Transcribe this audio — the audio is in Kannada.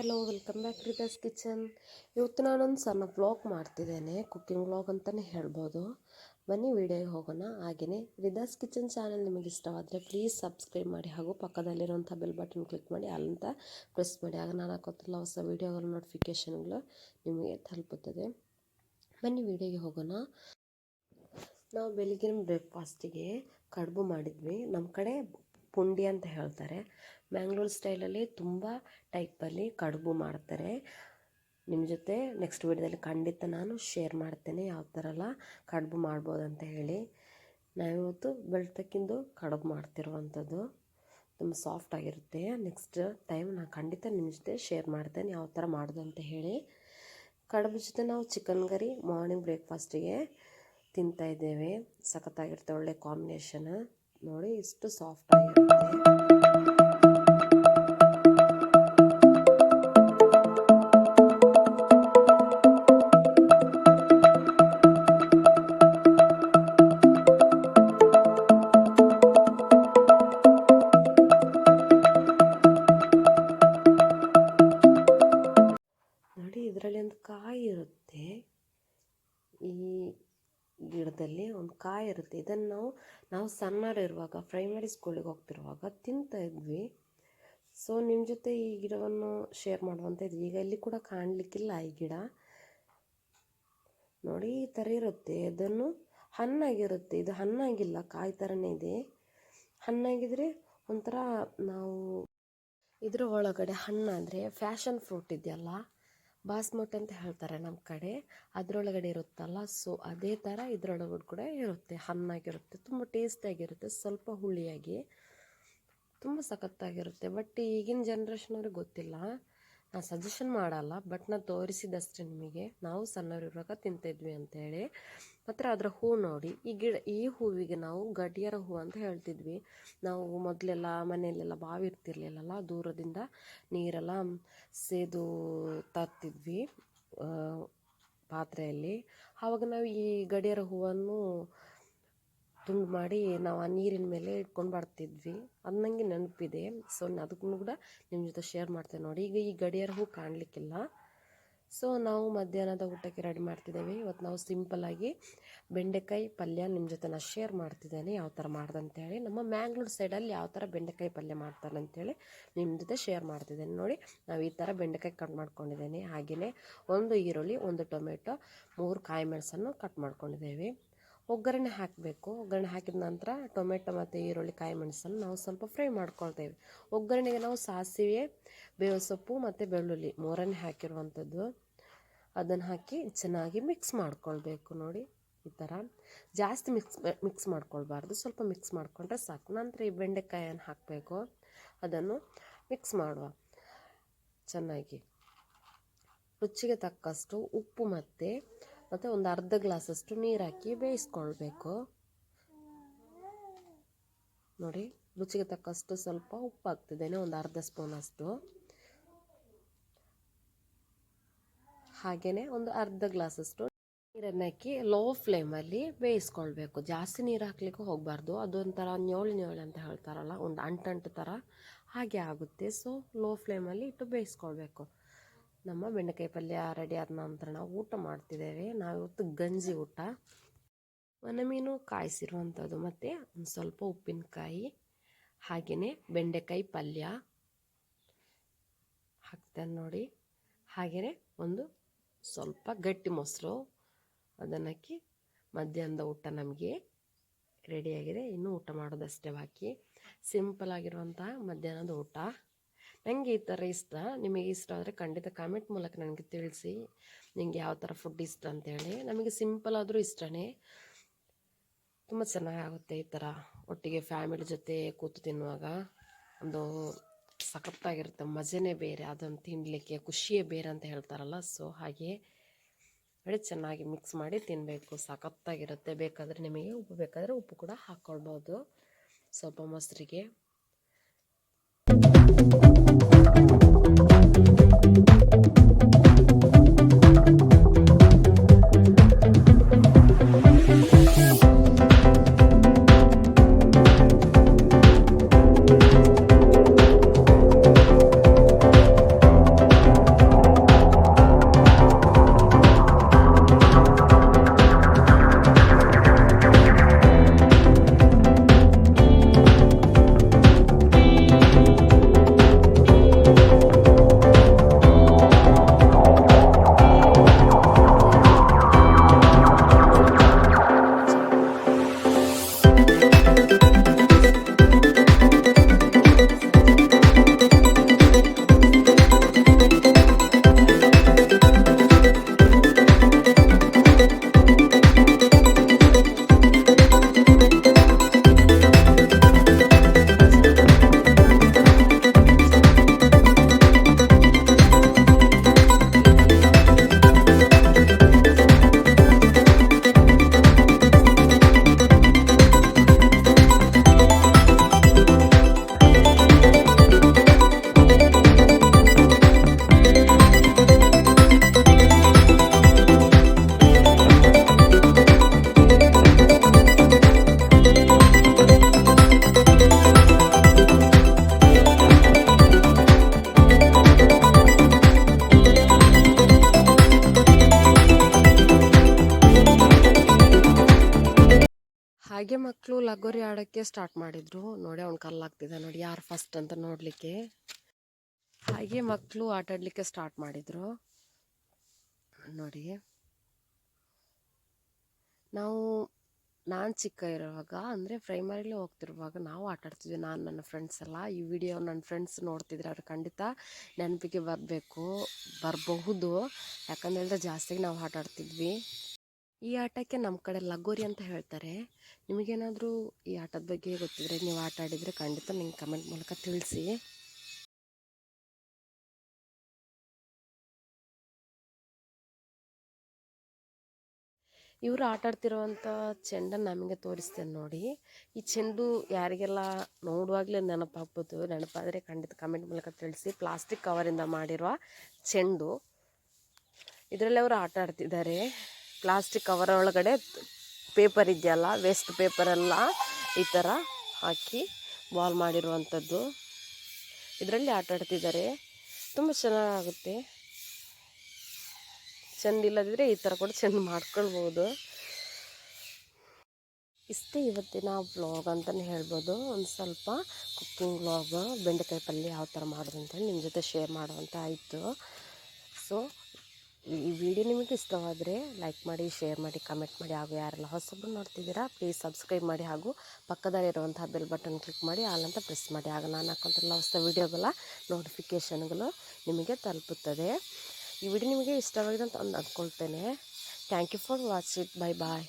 Hello, welcome back Rida's kitchen. ಇವತ್ತು ನಾನೊಂದು ಸಣ್ಣ ವ್ಲಾಗ್ ಮಾಡ್ತಿದ್ದೇನೆ, ಕುಕ್ಕಿಂಗ್ ವ್ಲಾಗ್ ಅಂತಲೇ ಹೇಳ್ಬೋದು. ಬನ್ನಿ ವಿಡಿಯೋಗೆ ಹೋಗೋಣ. ಹಾಗೆಯೇ ರಿದಾಸ್ ಕಿಚನ್ ಚಾನಲ್ ನಿಮಗೆ ಇಷ್ಟವಾದರೆ ಪ್ಲೀಸ್ ಸಬ್ಸ್ಕ್ರೈಬ್ ಮಾಡಿ ಹಾಗೂ ಪಕ್ಕದಲ್ಲಿರುವಂಥ ಬೆಲ್ ಬಟನ್ ಕ್ಲಿಕ್ ಮಾಡಿ ಅಲ್ಲಿಂದ ಪ್ರೆಸ್ ಮಾಡಿ. ಆಗ ನಾನು ಹಾಕೋತಿಲ್ಲ ಹೊಸ ವೀಡಿಯೋಗಳ ನೋಟಿಫಿಕೇಷನ್ಗಳು ನಿಮಗೆ ತಲುಪುತ್ತದೆ. ಬನ್ನಿ ವಿಡಿಯೋಗೆ ಹೋಗೋಣ. ನಾವು ಬೆಳಗಿನ ಬ್ರೇಕ್ಫಾಸ್ಟಿಗೆ ಕಡುಬು ಮಾಡಿದ್ವಿ. ನಮ್ಮ ಕಡೆ ಪುಂಡಿ ಅಂತ ಹೇಳ್ತಾರೆ. ಮ್ಯಾಂಗ್ಳೂರ್ ಸ್ಟೈಲಲ್ಲಿ ತುಂಬ ಟೈಪಲ್ಲಿ ಕಡುಬು ಮಾಡ್ತಾರೆ. ನಿಮ್ಮ ಜೊತೆ ನೆಕ್ಸ್ಟ್ ವೀಡಿಯೋದಲ್ಲಿ ಖಂಡಿತ ನಾನು ಶೇರ್ ಮಾಡ್ತೇನೆ ಯಾವ ಥರ ಎಲ್ಲ ಕಡುಬು ಮಾಡ್ಬೋದು ಅಂತ ಹೇಳಿ. ನಾವಿವತ್ತು ಬೆಳ್ತಕ್ಕಿಂದು ಕಡುಬು ಮಾಡ್ತಿರುವಂಥದ್ದು. ತುಂಬ ಸಾಫ್ಟ್ ಆಗಿರುತ್ತೆ. ನೆಕ್ಸ್ಟ್ ಟೈಮ್ ನಾನು ಖಂಡಿತ ನಿಮ್ಮ ಜೊತೆ ಶೇರ್ ಮಾಡ್ತೇನೆ ಯಾವ ಥರ ಮಾಡೋದು ಅಂತ ಹೇಳಿ. ಕಡುಬು ಜೊತೆ ನಾವು ಚಿಕನ್ ಕರಿ ಮಾರ್ನಿಂಗ್ ಬ್ರೇಕ್ಫಾಸ್ಟಿಗೆ ತಿಂತಾಯಿದ್ದೇವೆ. ಸಖತ್ತಾಗಿರುತ್ತೆ, ಒಳ್ಳೆ ಕಾಂಬಿನೇಷನ್. ನೋಡಿ ಇಷ್ಟು ಸಾಫ್ಟ್ ಆಗಿರುತ್ತೆ. ನೋಡಿ ಇದರಲ್ಲಿ ಒಂದು ಕಾಯಿ ಇರುತ್ತೆ. ಈ ಗಿಡದಲ್ಲಿ ಒಂದು ಕಾಯಿ ಇರುತ್ತೆ. ಇದನ್ನು ನಾವು ಸಣ್ಣರಿರುವಾಗ ಪ್ರೈಮರಿ ಸ್ಕೂಲಿಗೆ ಹೋಗ್ತಿರುವಾಗ ತಿಂತಾ ಇದ್ವಿ. ಸೊ ನಿಮ್ಮ ಜೊತೆ ಈ ಗಿಡವನ್ನು ಶೇರ್ ಮಾಡುವಂಥ ಇದ್ವಿ. ಈಗ ಇಲ್ಲಿ ಕೂಡ ಕಾಣಲಿಕ್ಕಿಲ್ಲ ಈ ಗಿಡ. ನೋಡಿ ಈ ಥರ ಇರುತ್ತೆ. ಇದನ್ನು ಹಣ್ಣಾಗಿರುತ್ತೆ. ಇದು ಹಣ್ಣಾಗಿಲ್ಲ, ಕಾಯಿ ಥರನೇ ಇದೆ. ಹಣ್ಣಾಗಿದ್ರೆ ಒಂಥರ ನಾವು ಇದರ ಒಳಗಡೆ ಹಣ್ಣಾದರೆ ಫ್ಯಾಷನ್ ಫ್ರೂಟ್ ಇದೆಯಲ್ಲ, ಬಾಸ್ಮತಿ ಅಂತ ಹೇಳ್ತಾರೆ ನಮ್ಮ ಕಡೆ, ಅದರೊಳಗಡೆ ಇರುತ್ತಲ್ಲ. ಸೊ ಅದೇ ಥರ ಇದರೊಳಗಡೆ ಕೂಡ ಇರುತ್ತೆ, ಹಣ್ಣಾಗಿರುತ್ತೆ. ತುಂಬ ಟೇಸ್ಟಿಯಾಗಿರುತ್ತೆ, ಸ್ವಲ್ಪ ಹುಳಿಯಾಗಿ, ತುಂಬ ಸಖತ್ತಾಗಿರುತ್ತೆ. ಬಟ್ ಈಗಿನ ಜನ್ರೇಷನವ್ರಿಗೆ ಗೊತ್ತಿಲ್ಲ. ನಾನು ಸಜೆಷನ್ ಮಾಡಲ್ಲ, ಬಟ್ ನಾನು ತೋರಿಸಿದಷ್ಟೇ ನಿಮಗೆ. ನಾವು ಸಣ್ಣವರಿರುವಾಗ ತಿಂತಿದ್ವಿ ಅಂತೇಳಿ. ಮತ್ತು ಅದರ ಹೂ ನೋಡಿ, ಈ ಹೂವಿಗೆ ನಾವು ಗಡಿಯಾರ ಹೂ ಅಂತ ಹೇಳ್ತಿದ್ವಿ. ನಾವು ಮೊದಲೆಲ್ಲ ಮನೆಯಲ್ಲೆಲ್ಲ ಬಾವಿ ಇರ್ತಿರ್ಲಿಲ್ಲಲ್ಲ, ದೂರದಿಂದ ನೀರೆಲ್ಲ ಸೇದು ತರ್ತಿದ್ವಿ ಪಾತ್ರೆಯಲ್ಲಿ. ಆವಾಗ ನಾವು ಈ ಗಡಿಯಾರ ಹೂವನ್ನು ತುಂಡು ಮಾಡಿ ನಾವು ಆ ನೀರಿನ ಮೇಲೆ ಇಟ್ಕೊಂಡು ಬರ್ತಿದ್ವಿ. ಅದು ನನಗೆ ನೆನಪಿದೆ. ಸೊ ಅದಕ್ಕೂ ಕೂಡ ನಿಮ್ಮ ಜೊತೆ ಶೇರ್ ಮಾಡ್ತೇನೆ. ನೋಡಿ ಈಗ ಈ ಗಡಿಯಾರ ಹೂ ಕಾಣಲಿಕ್ಕಿಲ್ಲ. ಸೊ ನಾವು ಮಧ್ಯಾಹ್ನದ ಊಟಕ್ಕೆ ರೆಡಿ ಮಾಡ್ತಿದ್ದೇವೆ. ಇವತ್ತು ನಾವು ಸಿಂಪಲ್ಲಾಗಿ ಬೆಂಡೆಕಾಯಿ ಪಲ್ಯ ನಿಮ್ಮ ಜೊತೆ ನಾನು ಶೇರ್ ಮಾಡ್ತಿದ್ದೇನೆ ಯಾವ ಥರ ಮಾಡ್ದಂತೇಳಿ. ನಮ್ಮ ಮ್ಯಾಂಗ್ಳೂರ್ ಸೈಡಲ್ಲಿ ಯಾವ ಥರ ಬೆಂಡೆಕಾಯಿ ಪಲ್ಯ ಮಾಡ್ತಾರೆ ಅಂತೇಳಿ ನಿಮ್ಮ ಜೊತೆ ಶೇರ್ ಮಾಡ್ತಿದ್ದೇನೆ. ನೋಡಿ ನಾವು ಈ ಥರ ಬೆಂಡೆಕಾಯಿ ಕಟ್ ಮಾಡ್ಕೊಂಡಿದ್ದೇನೆ. ಹಾಗೆಯೇ ಒಂದು ಈರುಳ್ಳಿ, ಒಂದು ಟೊಮೆಟೊ, 3 ಕಾಯಿ ಮೆಣಸನ್ನು ಕಟ್ ಮಾಡ್ಕೊಂಡಿದ್ದೇವೆ. ಒಗ್ಗರಣೆ ಹಾಕಬೇಕು. ಒಗ್ಗರಣೆ ಹಾಕಿದ ನಂತರ ಟೊಮೆಟೊ ಮತ್ತು ಈರುಳ್ಳಿ, ಕಾಯಿ ಮೆಣಸನ್ನು ನಾವು ಸ್ವಲ್ಪ ಫ್ರೈ ಮಾಡ್ಕೊಳ್ತೇವೆ. ಒಗ್ಗರಣೆಗೆ ನಾವು ಸಾಸಿವೆ, ಬೇವು ಸೊಪ್ಪು ಮತ್ತು ಬೆಳ್ಳುಳ್ಳಿ 3ನೇ ಹಾಕಿರುವಂಥದ್ದು. ಅದನ್ನು ಹಾಕಿ ಚೆನ್ನಾಗಿ ಮಿಕ್ಸ್ ಮಾಡ್ಕೊಳ್ಬೇಕು. ನೋಡಿ ಈ ಥರ ಜಾಸ್ತಿ ಮಿಕ್ಸ್ ಮಾಡ್ಕೊಳ್ಬಾರ್ದು, ಸ್ವಲ್ಪ ಮಿಕ್ಸ್ ಮಾಡಿಕೊಂಡ್ರೆ ಸಾಕು. ನಂತರ ಈ ಬೆಂಡೆಕಾಯನ್ನು ಹಾಕಬೇಕು. ಅದನ್ನು ಮಿಕ್ಸ್ ಮಾಡುವ ಚೆನ್ನಾಗಿ. ರುಚಿಗೆ ತಕ್ಕಷ್ಟು ಉಪ್ಪು ಮತ್ತು ಒಂದು ಅರ್ಧ ಗ್ಲಾಸಷ್ಟು ನೀರು ಹಾಕಿ ಬೇಯಿಸ್ಕೊಳ್ಬೇಕು. ನೋಡಿ ರುಚಿಗೆ ತಕ್ಕಷ್ಟು ಸ್ವಲ್ಪ ಉಪ್ಪು ಹಾಕ್ತಿದ್ದೇನೆ, ಒಂದು ಅರ್ಧ ಸ್ಪೂನಷ್ಟು. ಹಾಗೆಯೇ ಒಂದು ಅರ್ಧ ಗ್ಲಾಸಷ್ಟು ನೀರನ್ನು ಹಾಕಿ ಲೋ ಫ್ಲೇಮಲ್ಲಿ ಬೇಯಿಸ್ಕೊಳ್ಬೇಕು. ಜಾಸ್ತಿ ನೀರು ಹಾಕ್ಲಿಕ್ಕೆ ಹೋಗಬಾರ್ದು, ಅದೊಂಥರ ನ್ಯೋಳಿ ಅಂತ ಹೇಳ್ತಾರಲ್ಲ, ಒಂದು ಅಂಟು ಥರ ಹಾಗೆ ಆಗುತ್ತೆ. ಸೊ ಲೋ ಫ್ಲೇಮಲ್ಲಿ ಇಟ್ಟು ಬೇಯಿಸ್ಕೊಳ್ಬೇಕು. ನಮ್ಮ ಬೆಂಡೆಕಾಯಿ ಪಲ್ಯ ರೆಡಿ ಆದ ನಂತರ ನಾವು ಊಟ ಮಾಡ್ತಿದ್ದೇವೆ. ನಾವಿವತ್ತು ಗಂಜಿ ಊಟ, ಮೀನು ಕಾಯಿಸಿರುವಂಥದ್ದು, ಮತ್ತು ಒಂದು ಸ್ವಲ್ಪ ಉಪ್ಪಿನಕಾಯಿ, ಹಾಗೆಯೇ ಬೆಂಡೆಕಾಯಿ ಪಲ್ಯ ಹಾಕ್ತೇನೆ ನೋಡಿ. ಹಾಗೆಯೇ ಒಂದು ಸ್ವಲ್ಪ ಗಟ್ಟಿ ಮೊಸರು, ಅದನ್ನು ಹಾಕಿ ಮಧ್ಯಾಹ್ನದ ಊಟ ನಮಗೆ ರೆಡಿಯಾಗಿದೆ. ಇನ್ನೂ ಊಟ ಮಾಡೋದಷ್ಟೇ ಬಾಕಿ. ಸಿಂಪಲ್ ಆಗಿರುವಂತಹ ಮಧ್ಯಾಹ್ನದ ಊಟ. ನನಗೆ ಈ ಥರ ಇಷ್ಟ. ನಿಮಗೆ ಇಷ್ಟ ಆದರೆ ಖಂಡಿತ ಕಾಮೆಂಟ್ ಮೂಲಕ ನನಗೆ ತಿಳಿಸಿ, ನಿಮಗೆ ಯಾವ ಥರ ಫುಡ್ ಇಷ್ಟ ಅಂತೇಳಿ. ನಮಗೆ ಸಿಂಪಲ್ ಆದರೂ ಇಷ್ಟನೇ, ತುಂಬ ಚೆನ್ನಾಗಾಗುತ್ತೆ ಈ ಥರ ಒಟ್ಟಿಗೆ ಫ್ಯಾಮಿಲಿ ಜೊತೆ ಕೂತು ತಿನ್ನುವಾಗ. ಒಂದು ಸಖತ್ತಾಗಿರುತ್ತೆ, ಮಜನೇ ಬೇರೆ. ಅದನ್ನು ತಿನ್ನಲಿಕ್ಕೆ ಖುಷಿಯೇ ಬೇರೆ ಅಂತ ಹೇಳ್ತಾರಲ್ಲ. ಸೊ ಹಾಗೆ ನೋಡಿ ಚೆನ್ನಾಗಿ ಮಿಕ್ಸ್ ಮಾಡಿ ತಿನ್ನಬೇಕು, ಸಖತ್ತಾಗಿರುತ್ತೆ. ಬೇಕಾದರೆ ನಿಮಗೆ ಉಪ್ಪು ಬೇಕಾದರೆ ಉಪ್ಪು ಕೂಡ ಹಾಕ್ಕೊಳ್ಬೋದು ಸ್ವಲ್ಪ ಮೊಸರಿಗೆ. ಹಾಗೆ ಮಕ್ಕಳು ಲಗೋರಿ ಆಡೋಕ್ಕೆ ಸ್ಟಾರ್ಟ್ ಮಾಡಿದರು. ನೋಡಿ ಅವ್ನು ಕಲ್ಲಾಗ್ತಿದ್ದ ನೋಡಿ, ಯಾರು ಫಸ್ಟ್ ಅಂತ ನೋಡಲಿಕ್ಕೆ. ಹಾಗೆ ಮಕ್ಕಳು ಆಟ ಆಡಲಿಕ್ಕೆ ಸ್ಟಾರ್ಟ್ ಮಾಡಿದರು ನೋಡಿ. ನಾನು ಚಿಕ್ಕ ಇರುವಾಗ ಅಂದರೆ ಪ್ರೈಮರಿಲಿ ಹೋಗ್ತಿರುವಾಗ ನಾವು ಆಟ ಆಡ್ತಿದ್ವಿ, ನಾನು ನನ್ನ ಫ್ರೆಂಡ್ಸ್ ಎಲ್ಲ. ಈ ವಿಡಿಯೋ ನನ್ನ ಫ್ರೆಂಡ್ಸ್ ನೋಡ್ತಿದ್ರೆ ಅವ್ರು ಖಂಡಿತ ನೆನಪಿಗೆ ಬರಬಹುದು. ಯಾಕಂದೇಳಿದ್ರೆ ಜಾಸ್ತಿಯಾಗಿ ನಾವು ಆಟ ಆಡ್ತಿದ್ವಿ. ಈ ಆಟಕ್ಕೆ ನಮ್ಮ ಕಡೆ ಲಗೋರಿ ಅಂತ ಹೇಳ್ತಾರೆ. ನಿಮಗೇನಾದರೂ ಈ ಆಟದ ಬಗ್ಗೆ ಗೊತ್ತಿದ್ರೆ, ನೀವು ಆಟ ಆಡಿದರೆ ಖಂಡಿತ ನಿಮ್ಗೆ ಕಮೆಂಟ್ ಮೂಲಕ ತಿಳಿಸಿ. ಇವರು ಆಟ ಆಡ್ತಿರುವಂಥ ಚೆಂಡನ್ನು ನಮಗೆ ತೋರಿಸ್ತೇನೆ ನೋಡಿ. ಈ ಚೆಂಡು ಯಾರಿಗೆಲ್ಲ ನೋಡುವಾಗಲೇ ನೆನಪಾಗ್ಬೋದು, ನೆನಪಾದರೆ ಖಂಡಿತ ಕಮೆಂಟ್ ಮೂಲಕ ತಿಳಿಸಿ. ಪ್ಲಾಸ್ಟಿಕ್ ಕವರಿಂದ ಮಾಡಿರುವ ಚೆಂಡು, ಇದರಲ್ಲಿ ಅವರು ಆಟ ಆಡ್ತಿದ್ದಾರೆ. ಪ್ಲಾಸ್ಟಿಕ್ ಕವರ್ ಒಳಗಡೆ ಪೇಪರ್ ಇದೆಯಲ್ಲ, ವೇಸ್ಟ್ ಪೇಪರೆಲ್ಲ ಈ ಥರ ಹಾಕಿ ಬಾಲ್ ಮಾಡಿರುವಂಥದ್ದು, ಇದರಲ್ಲಿ ಆಟ ಆಡ್ತಿದ್ದಾರೆ. ತುಂಬ ಚೆನ್ನಾಗುತ್ತೆ. ಚೆಂದ ಇಲ್ಲದಿದ್ದರೆ ಈ ಥರ ಕೂಡ ಚೆಂದ ಮಾಡ್ಕೊಳ್ಬೋದು. ಇಷ್ಟೇ ಇವತ್ತಿನ ವ್ಲಾಗ್ ಅಂತಲೇ ಹೇಳ್ಬೋದು. ಒಂದು ಸ್ವಲ್ಪ ಕುಕ್ಕಿಂಗ್ ವ್ಲಾಗ್, ಬೆಂಡೆಕಾಯಿ ಪಲ್ಯ ಯಾವ ಥರ ಮಾಡೋದು ಅಂತೇಳಿ ನಿಮ್ಮ ಜೊತೆ ಶೇರ್ ಮಾಡುವಂತ ಆಯಿತು. ಸೊ ಈ ವಿಡಿಯೋ ನಿಮಗೆ ಇಷ್ಟವಾದರೆ ಲೈಕ್ ಮಾಡಿ, ಶೇರ್ ಮಾಡಿ, ಕಮೆಂಟ್ ಮಾಡಿ. ಹಾಗೂ ಯಾರೆಲ್ಲ ಹೊಸಬ್ರು ನೋಡ್ತಿದ್ದೀರಾ ಪ್ಲೀಸ್ ಸಬ್ಸ್ಕ್ರೈಬ್ ಮಾಡಿ, ಹಾಗೂ ಪಕ್ಕದಲ್ಲಿರುವಂತಹ ಬೆಲ್ ಬಟನ್ ಕ್ಲಿಕ್ ಮಾಡಿ ಆಲ್ ಅಂತ ಪ್ರೆಸ್ ಮಾಡಿ. ಆಗ ನಾನು ಹಾಕೋಂಥಲ್ಲ ಹೊಸ ವಿಡಿಯೋಗಳ ನೋಟಿಫಿಕೇಷನ್ಗಳು ನಿಮಗೆ ತಲುಪುತ್ತದೆ. ಈ ವಿಡಿಯೋ ನಿಮಗೆ ಇಷ್ಟವಾಗಿದೆ ಅಂತ ಅಂದ್ಕೊಳ್ತೇನೆ. Thank you for watching. Bye bye.